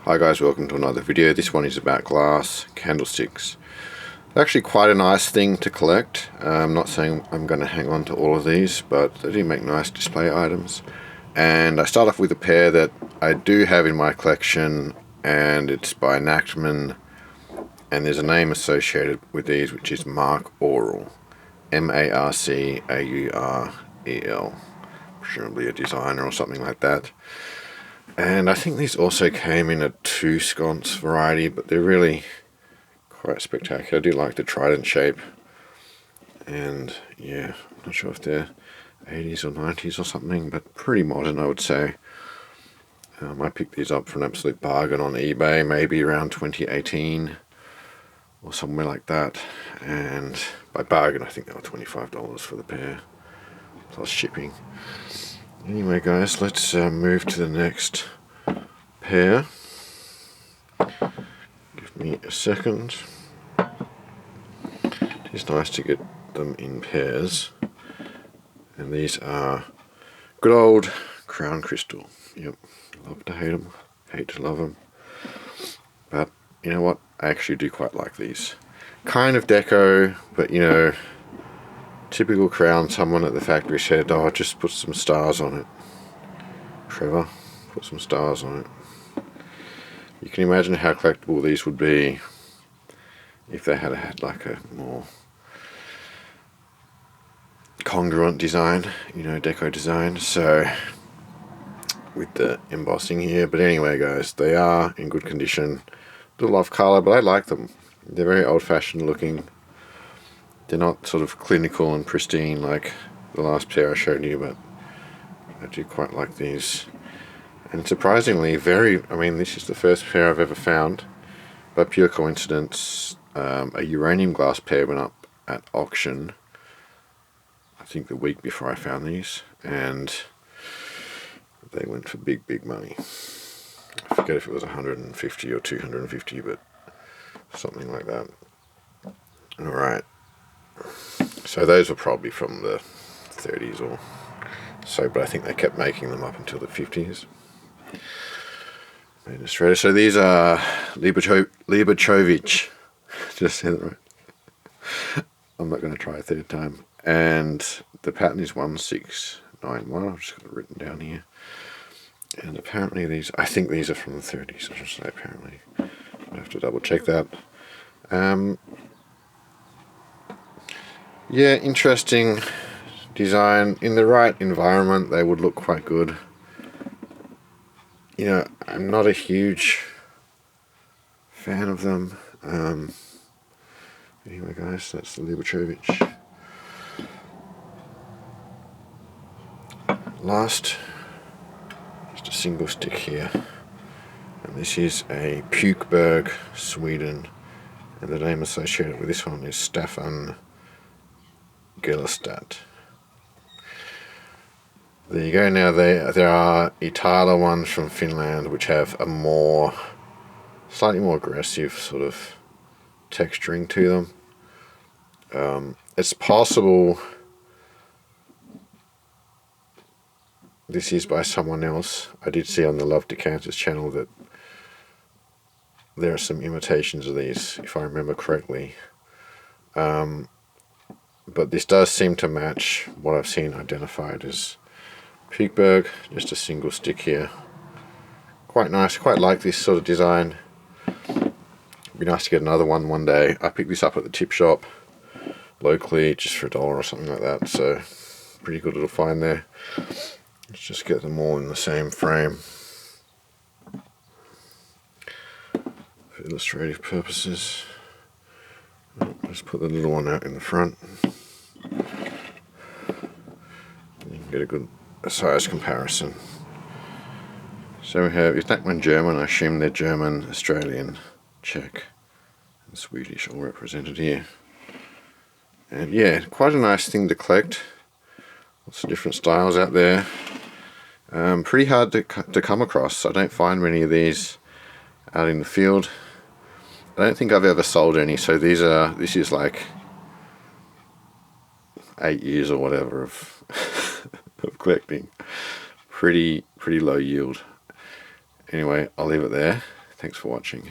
Hi guys, welcome to another video. This one is about glass candlesticks. Actually quite a nice thing to collect. I'm not saying I'm going to hang on to all of these, but they do make nice display items. And I start off with a pair that I do have in my collection, and it's by Nachtman, and there's a name associated with these which is Marc Aurel. M-A-R-C-A-U-R-E-L. Presumably a designer or something like that. And I think these also came in a 2 sconce variety, but they're really quite spectacular. I do like the trident shape. And yeah, I'm not sure if they're 80s or 90s or something, but pretty modern, I would say. I picked these up for an absolute bargain on eBay, maybe around 2018 or somewhere like that. And by bargain, I think they were $25 for the pair, plus shipping. Anyway guys, let's move to the next pair. Give me a second. It's nice to get them in pairs. And these are good old crown crystal. Yep, love to hate them, hate to love them. But you know what, I actually do quite like these. Kind of deco, but you know, typical crown. Someone at the factory said, oh, just put some stars on it. Trevor, put some stars on it. You can imagine how collectible these would be if they had like a more congruent design, you know, deco design. So with the embossing here, but anyway guys, they are in good condition. A little off color, but I like them. They're very old-fashioned looking. They're not sort of clinical and pristine like the last pair I showed you, but I do quite like these. And surprisingly, this is the first pair I've ever found. By pure coincidence, a uranium glass pair went up at auction, I think the week before I found these, and they went for big money. I forget if it was 150 or 250, but something like that. Alright. So those were probably from the 30s or so, but I think they kept making them up until the 50s. Made in Australia. So these are Libochovice. Just said it right. I'm not going to try a third time. And the pattern is 1691. I've just got it written down here. And apparently I think these are from the 30s, I should say, apparently. I have to double check that. Yeah, interesting design. In the right environment, they would look quite good. You know, I'm not a huge fan of them. Anyway guys, that's the Libochovice. Last, just a single stick here. And this is a Pukebrg, Sweden. And the name associated with this one is Staffan Gellerstadt. There you go. Now there are Itala ones from Finland which have a slightly more aggressive sort of texturing to them. It's possible this is by someone else. I did see on the Love Decanters channel that there are some imitations of these, if I remember correctly. But this does seem to match what I've seen identified as Pukebrg. Just a single stick here. Quite nice, quite like this sort of design. It'd be nice to get another one day. I picked this up at the tip shop locally just for $1 or something like that, so pretty good little find there. Let's just get them all in the same frame for illustrative purposes. Let's put the little one out in the front. You can get a good size comparison. So we have, is Nachtman German? I assume they're German, Australian, Czech, and Swedish all represented here. And yeah, quite a nice thing to collect. Lots of different styles out there. Pretty hard to come across. I don't find many of these out in the field. I don't think I've ever sold any, so this is like 8 years or whatever of of collecting. Pretty low yield. Anyway, I'll leave it there. Thanks for watching.